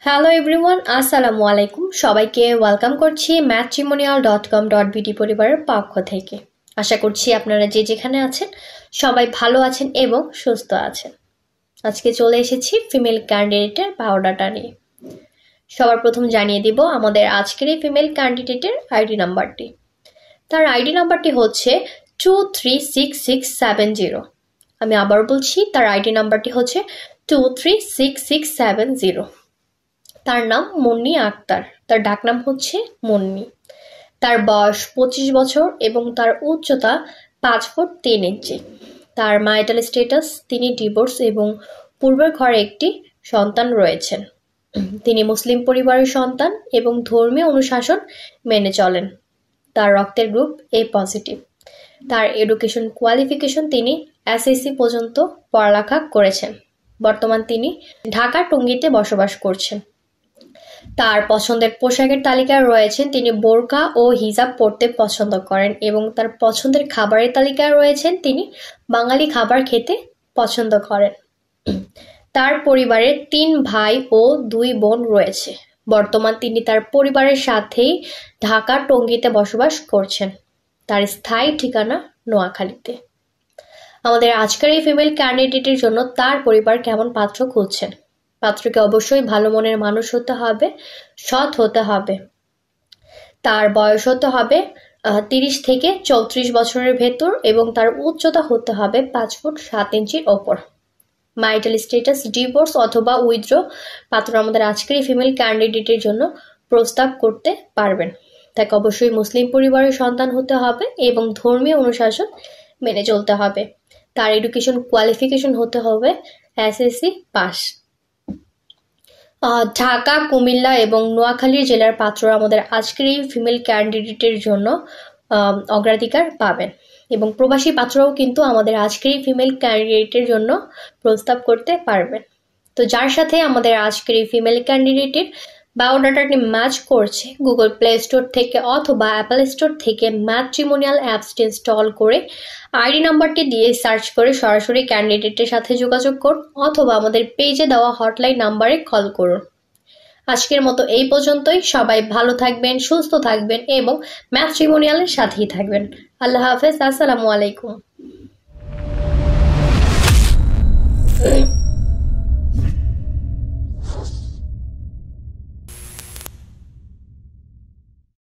Hello everyone, আসসালামু আলাইকুম। সবাইকে ওয়েলকাম করছি matrimonial.com.bd পরিবারের পক্ষ থেকে। আশা করছি আপনারা যে যেখানে আছেন সবাই ভালো আছেন এবং সুস্থ আছেন। আজকে চলে এসেছি ফিমেল ক্যান্ডিডেটের বায়োডাটা নিয়ে। সবার প্রথম জানিয়ে দিব আমাদের আজকের এই ফিমেল ক্যান্ডিডেটের আইডি নাম্বারটি। তার আইডি নাম্বারটি হচ্ছে 236670। আমি আবার বলছি, তার আইডি নাম্বারটি হচ্ছে 236670। তার নাম মুন্নি আক্তার, তার ডাকনাম হচ্ছে মুন্নি। তার বয়স 25 বছর এবং তার উচ্চতা 5 ফুট 3 ইঞ্চি। তার ম্যারিটাল স্ট্যাটাস তিনি ডিভোর্স এবং পূর্বের ঘরে একটি সন্তান রয়েছেন। তিনি মুসলিম পরিবারের সন্তান এবং ধর্মীয় অনুশাসন মেনে চলেন। তার রক্তের গ্রুপ এ পজিটিভ। তার এডুকেশন কোয়ালিফিকেশন তিনি এসএসসি পর্যন্ত পড়ালেখা করেছেন। বর্তমান তিনি ঢাকা টঙ্গীতে বসবাস করছেন। তার পছন্দের পোশাকের তালিকায় রয়েছেন তিনি বোরকা ও হিজাব পরতে পছন্দ করেন এবং তার পছন্দের খাবারের তালিকায় রয়েছেন তিনি বাঙালি খাবার খেতে পছন্দ করেন। তার পরিবারে 3 ভাই ও 2 বোন রয়েছে। বর্তমান তিনি তার পরিবারের সাথেই ঢাকা টঙ্গীতে বসবাস করছেন। তার স্থায়ী ঠিকানা নোয়াখালীতে। আমাদের আজকের এই ফিমেল ক্যান্ডিডেটের জন্য তার পরিবার কেমন পাত্র খুঁজছেন। পাত্রকে অবশ্যই ভালো মনের মানুষ হতে হবে, সৎ হতে হবে। তার বয়স হতে হবে 30 থেকে 34 বছরের ভেতর এবং তার উচ্চতা হতে হবে 5 ফুট 7 ইঞ্চির ওপর। ম্যারিটাল স্ট্যাটাস ডিভোর্স অথবা উইথড্র পাত্র আমাদের আজকের এই ফিমেল ক্যান্ডিডেটের জন্য প্রস্তাব করতে পারবেন। তাকে অবশ্যই মুসলিম পরিবারের সন্তান হতে হবে এবং ধর্মীয় অনুশাসন মেনে চলতে হবে। তার এডুকেশন কোয়ালিফিকেশন হতে হবে এসএসসি পাস। ঢাকা, কুমিল্লা এবং নোয়াখালী জেলার পাত্ররা আমাদের আজকের এই ফিমেল ক্যান্ডিডেটের জন্য অগ্রাধিকার পাবেন এবং প্রবাসী পাত্ররাও কিন্তু আমাদের আজকের এই ফিমেল ক্যান্ডিডেটের জন্য প্রস্তাব করতে পারবেন। তো যার সাথে আমাদের আজকের এই ফিমেল ক্যান্ডিডেটের বায়োডাটাটি ম্যাচ করছে, গুগল প্লে স্টোর থেকে অথবা অ্যাপল স্টোর থেকে ম্যাট্রিমোনিয়াল অ্যাপসটি ইনস্টল করে আইডি নাম্বারটি দিয়ে সার্চ করে সরাসরি ক্যান্ডিডেটের সাথে যোগাযোগ করুন অথবা আমাদের পেজে দেওয়া হটলাইন নাম্বারে কল করুন। আজকের মতো এই পর্যন্তই। সবাই ভালো থাকবেন, সুস্থ থাকবেন এবং ম্যাট্রিমোনিয়ালের সাথেই থাকবেন। আল্লাহ হাফেজ, আসসালামু আলাইকুম।